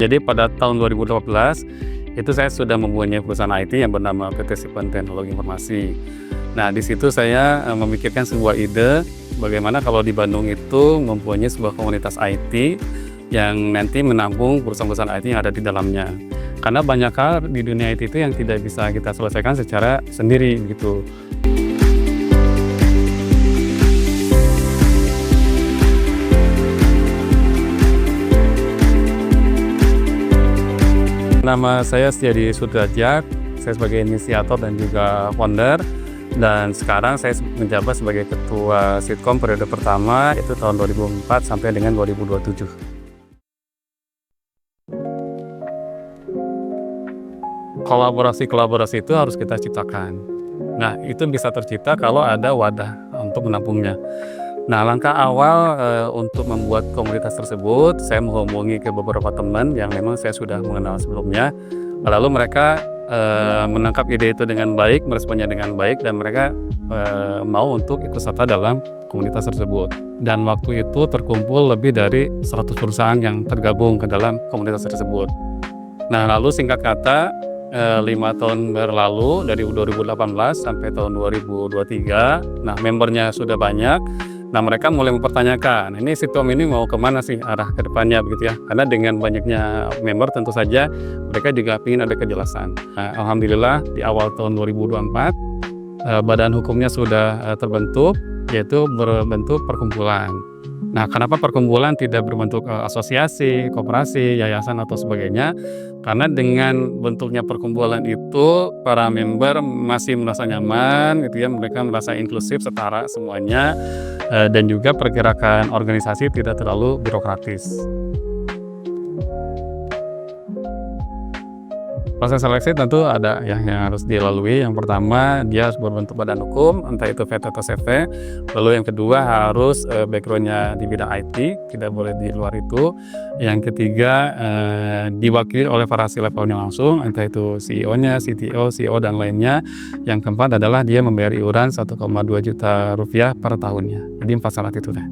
Jadi pada tahun 2012 itu saya sudah mempunyai perusahaan IT yang bernama PT Sipan Teknologi Informasi. Nah, di situ saya memikirkan sebuah ide bagaimana kalau di Bandung itu mempunyai sebuah komunitas IT yang nanti menampung perusahaan-perusahaan IT yang ada di dalamnya. Karena banyak hal di dunia IT itu yang tidak bisa kita selesaikan secara sendiri gitu. Nama saya Setiadi Sudrajat, saya sebagai inisiator dan juga founder, dan sekarang saya menjabat sebagai ketua Sitkom periode pertama itu tahun 2004 sampai dengan 2027. Kolaborasi itu harus kita ciptakan. Nah, itu bisa tercipta kalau ada wadah untuk menampungnya. Nah, langkah awal untuk membuat komunitas tersebut, saya menghubungi ke beberapa teman yang memang saya sudah mengenal sebelumnya. Lalu mereka menangkap ide itu dengan baik, meresponnya dengan baik, dan mereka mau untuk ikut serta dalam komunitas tersebut. Dan waktu itu terkumpul lebih dari 100 perusahaan yang tergabung ke dalam komunitas tersebut. Nah, lalu singkat kata, 5 tahun berlalu dari 2018 sampai tahun 2023, nah membernya sudah banyak. Nah, mereka mulai mempertanyakan, ini Sitkom ini mau kemana sih arah ke depannya begitu ya? Karena dengan banyaknya member tentu saja mereka juga ingin ada kejelasan. Nah, alhamdulillah di awal tahun 2024 badan hukumnya sudah terbentuk, yaitu berbentuk perkumpulan. Nah, kenapa perkumpulan tidak berbentuk asosiasi, koperasi, yayasan atau sebagainya? Karena dengan bentuknya perkumpulan itu para member masih merasa nyaman gitu ya, mereka merasa inklusif, setara semuanya, dan juga pergerakan organisasi tidak terlalu birokratis. Proses seleksi tentu ada yang harus dilalui. Yang pertama, dia harus berbentuk badan hukum, entah itu VT atau CV. Lalu yang kedua harus background-nya di bidang IT, tidak boleh di luar itu. Yang ketiga, diwakili oleh para C-levelnya langsung, entah itu CEO-nya, CTO, CEO, dan lainnya. Yang keempat adalah dia membayar iuran 1,2 juta rupiah per tahunnya. Jadi 4 syarat itu deh.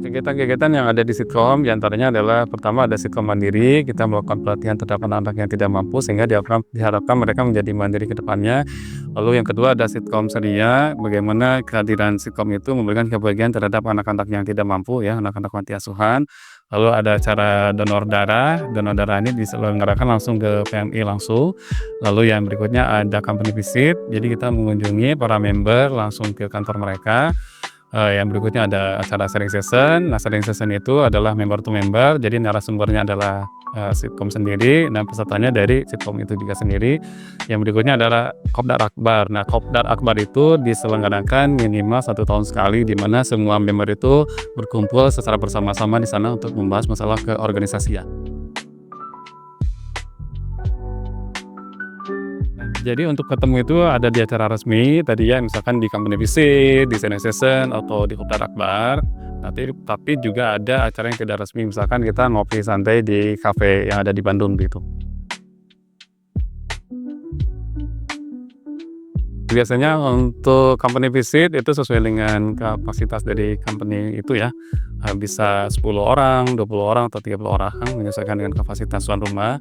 Kegiatan-kegiatan yang ada di Sitkom diantaranya adalah pertama ada Sitkom Mandiri, kita melakukan pelatihan terhadap anak-anak yang tidak mampu sehingga diharapkan mereka menjadi mandiri ke depannya. Lalu yang kedua ada Sitkom Ceria, bagaimana kehadiran Sitkom itu memberikan kebahagiaan terhadap anak-anak yang tidak mampu ya, anak-anak panti asuhan. Lalu ada acara donor darah ini diselenggarakan langsung ke PMI langsung. Lalu yang berikutnya ada company visit, jadi kita mengunjungi para member langsung ke kantor mereka. Yang berikutnya ada acara sharing session. Nah, sharing session itu adalah member to member, jadi narasumbernya adalah Sitkom sendiri, dan pesertanya dari Sitkom itu juga sendiri. Yang berikutnya adalah Kopdar Akbar. Nah, Kopdar Akbar itu diselenggarakan minimal 1 tahun sekali, di mana semua member itu berkumpul secara bersama-sama di sana untuk membahas masalah keorganisasian. Jadi untuk ketemu itu ada di acara resmi tadi ya, misalkan di company visit, di sharing session, atau di Kopdar Akbar. Tapi juga ada acara yang tidak resmi, misalkan kita ngopi santai di kafe yang ada di Bandung gitu. Biasanya untuk company visit itu sesuai dengan kapasitas dari company itu ya, bisa 10 orang, 20 orang, atau 30 orang, menyesuaikan dengan kapasitas tuan rumah.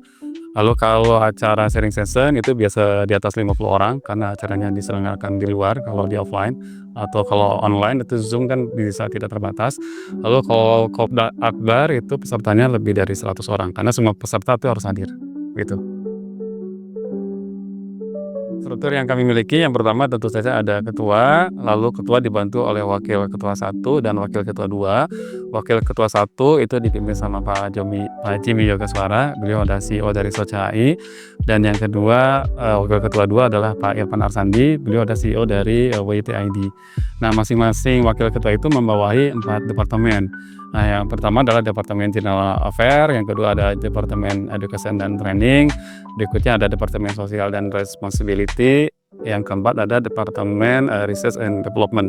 Lalu kalau acara sharing session itu biasa di atas 50 orang karena acaranya diselenggarakan di luar kalau di offline, atau kalau online itu Zoom kan bisa tidak terbatas. Lalu kalau Kopdar Akbar itu pesertanya lebih dari 100 orang karena semua peserta itu harus hadir gitu. Struktur yang kami miliki yang pertama tentu saja ada ketua, lalu ketua dibantu oleh wakil ketua 1 dan wakil ketua 2. Wakil ketua 1 itu dipimpin sama Pak Jimmy Yogaswara, beliau adalah CEO dari SOCHI. Dan yang kedua, wakil ketua 2 adalah Pak Irfan Arsandi, beliau adalah CEO dari WITID. Nah, masing-masing wakil ketua itu membawahi 4 departemen. Nah, yang pertama adalah Departemen General Affairs, yang kedua ada Departemen Education dan Training, berikutnya ada Departemen Sosial dan Responsibility, yang keempat ada Departemen Research and Development.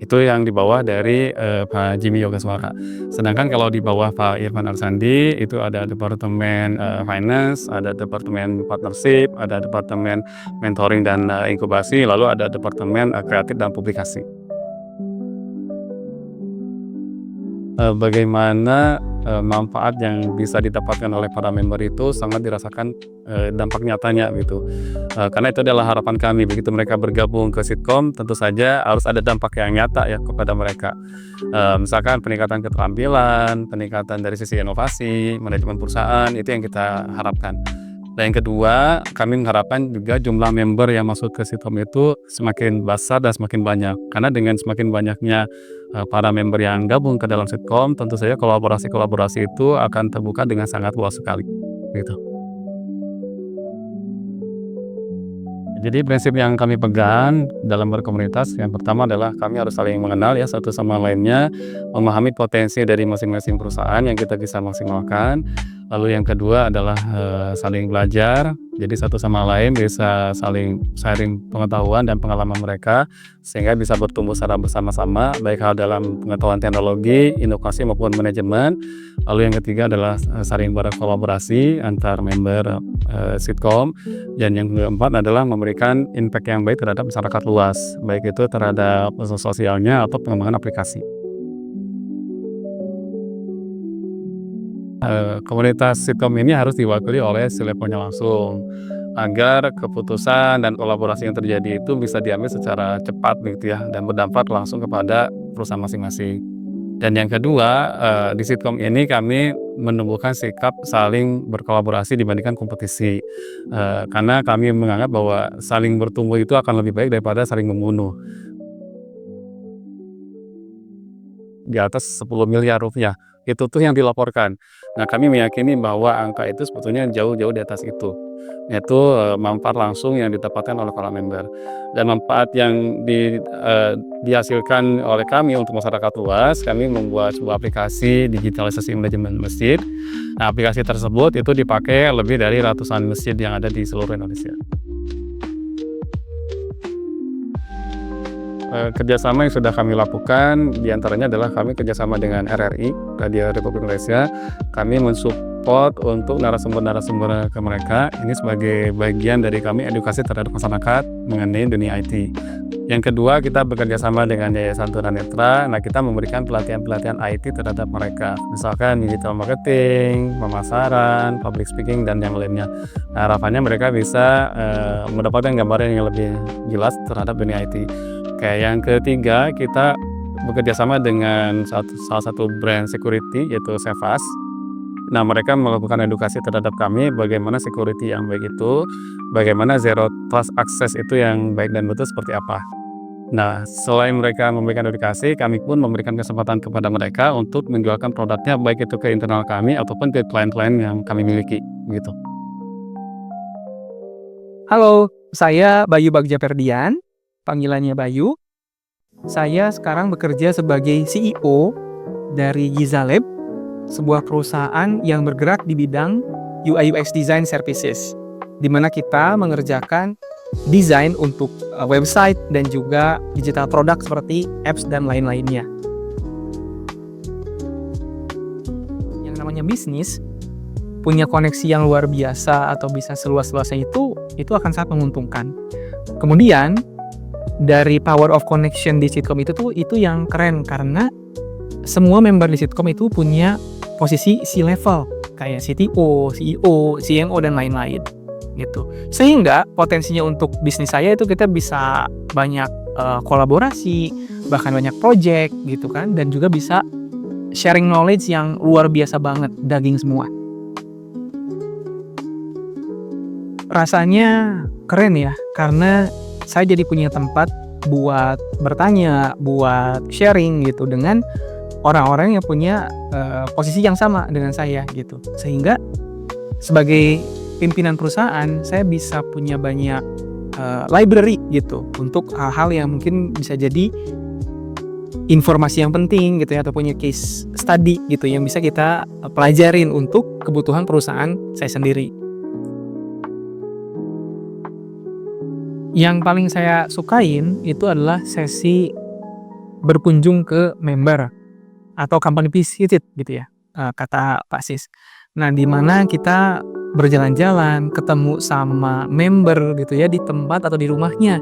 Itu yang di bawah dari Pak Jimmy Yogaswara. Sedangkan kalau di bawah Pak Irfan Arsandi itu ada Departemen Finance, ada Departemen Partnership, ada Departemen Mentoring dan Inkubasi, lalu ada Departemen Kreatif dan Publikasi. bagaimana, manfaat yang bisa didapatkan oleh para member itu sangat dirasakan, dampak nyatanya gitu. Karena itu adalah harapan kami begitu mereka bergabung ke Sitkom tentu saja harus ada dampak yang nyata ya kepada mereka. Misalkan peningkatan keterampilan, peningkatan dari sisi inovasi, manajemen perusahaan, itu yang kita harapkan. Dan yang kedua, kami mengharapkan juga jumlah member yang masuk ke Sitkom itu semakin besar dan semakin banyak. Karena dengan semakin banyaknya para member yang gabung ke dalam Sitkom, tentu saja kolaborasi-kolaborasi itu akan terbuka dengan sangat luas sekali, gitu. Jadi prinsip yang kami pegang dalam berkomunitas yang pertama adalah kami harus saling mengenal ya satu sama lainnya, memahami potensi dari masing-masing perusahaan yang kita bisa maksimalkan. Lalu yang kedua adalah saling belajar. Jadi satu sama lain bisa saling sharing pengetahuan dan pengalaman mereka sehingga bisa bertumbuh secara bersama-sama baik hal dalam pengetahuan teknologi, inovasi maupun manajemen. Lalu yang ketiga adalah saling berkolaborasi antar member Sitkom. Dan yang keempat adalah memberikan impact yang baik terhadap masyarakat luas, baik itu terhadap sosialnya atau pengembangan aplikasi. Komunitas Sitkom ini harus diwakili oleh si levelnya langsung, agar keputusan dan kolaborasi yang terjadi itu bisa diambil secara cepat gitu ya, dan berdampak langsung kepada perusahaan masing-masing. Dan yang kedua, di Sitkom ini kami menumbuhkan sikap saling berkolaborasi dibandingkan kompetisi. Karena kami menganggap bahwa saling bertumbuh itu akan lebih baik daripada saling membunuh. Di atas 10 miliar rupiah, itu tuh yang dilaporkan. Nah, kami meyakini bahwa angka itu sebetulnya jauh-jauh di atas itu. Yaitu, manfaat langsung yang didapatkan oleh para member. Dan manfaat yang dihasilkan oleh kami untuk masyarakat luas, kami membuat sebuah aplikasi digitalisasi manajemen masjid. Nah, aplikasi tersebut itu dipakai lebih dari ratusan masjid yang ada di seluruh Indonesia. Kerjasama yang sudah kami lakukan diantaranya adalah kami kerjasama dengan RRI, Radio Republik Indonesia. Kami mensupport untuk narasumber-narasumber ke mereka. Ini sebagai bagian dari kami edukasi terhadap masyarakat mengenai dunia IT. Yang kedua, kita bekerja sama dengan Yayasan Tunanetra. Nah, kita memberikan pelatihan-pelatihan IT terhadap mereka. Misalkan digital marketing, pemasaran, public speaking, dan yang lainnya. Nah, harapannya mereka bisa mendapatkan gambaran yang lebih jelas terhadap dunia IT. Kayak yang ketiga, kita bekerja sama dengan salah satu brand security yaitu Sevas. Nah, mereka melakukan edukasi terhadap kami bagaimana security yang baik itu, bagaimana zero trust access itu yang baik dan betul seperti apa. Nah, selain mereka memberikan edukasi, kami pun memberikan kesempatan kepada mereka untuk menjualkan produknya baik itu ke internal kami ataupun ke klien-klien yang kami miliki, gitu. Halo, saya Bayu Bagjaperdian, panggilannya Bayu. Saya sekarang bekerja sebagai CEO dari Giza Lab, sebuah perusahaan yang bergerak di bidang UI UX Design Services, di mana kita mengerjakan desain untuk website dan juga digital product seperti apps dan lain-lainnya. Yang namanya bisnis, punya koneksi yang luar biasa atau bisa seluas-luasnya itu akan sangat menguntungkan. Kemudian dari power of connection di Sitkom itu yang keren karena semua member di Sitkom itu punya posisi C-level kayak CTO, CEO, CMO dan lain-lain gitu. Sehingga potensinya untuk bisnis saya itu kita bisa banyak kolaborasi, bahkan banyak project gitu kan, dan juga bisa sharing knowledge yang luar biasa banget, daging semua. Rasanya keren ya, karena saya jadi punya tempat buat bertanya, buat sharing gitu dengan orang-orang yang punya posisi yang sama dengan saya gitu. Sehingga sebagai pimpinan perusahaan, saya bisa punya banyak library gitu untuk hal-hal yang mungkin bisa jadi informasi yang penting gitu ya, atau punya case study gitu yang bisa kita pelajarin untuk kebutuhan perusahaan saya sendiri. Yang paling saya sukain itu adalah sesi berkunjung ke member atau company visit gitu ya, kata Pak Sis. Nah, di mana kita berjalan-jalan, ketemu sama member gitu ya di tempat atau di rumahnya.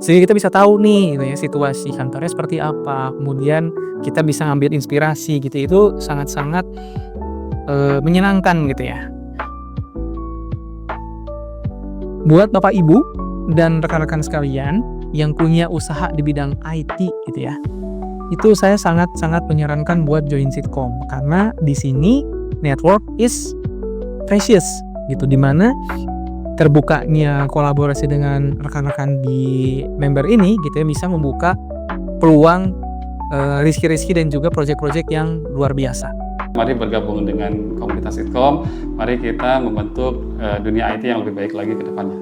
Sehingga kita bisa tahu nih gitu ya situasi kantornya seperti apa, kemudian kita bisa ngambil inspirasi gitu. Itu sangat-sangat menyenangkan gitu ya. Buat Bapak Ibu dan rekan-rekan sekalian yang punya usaha di bidang IT gitu ya, itu saya sangat-sangat menyarankan buat join Sitkom karena di sini network is precious gitu, dimana terbukanya kolaborasi dengan rekan-rekan di member ini gitu ya bisa membuka peluang rizki-rizki dan juga proyek-proyek yang luar biasa. Mari bergabung dengan komunitas Sitkom, mari kita membentuk dunia IT yang lebih baik lagi ke depannya.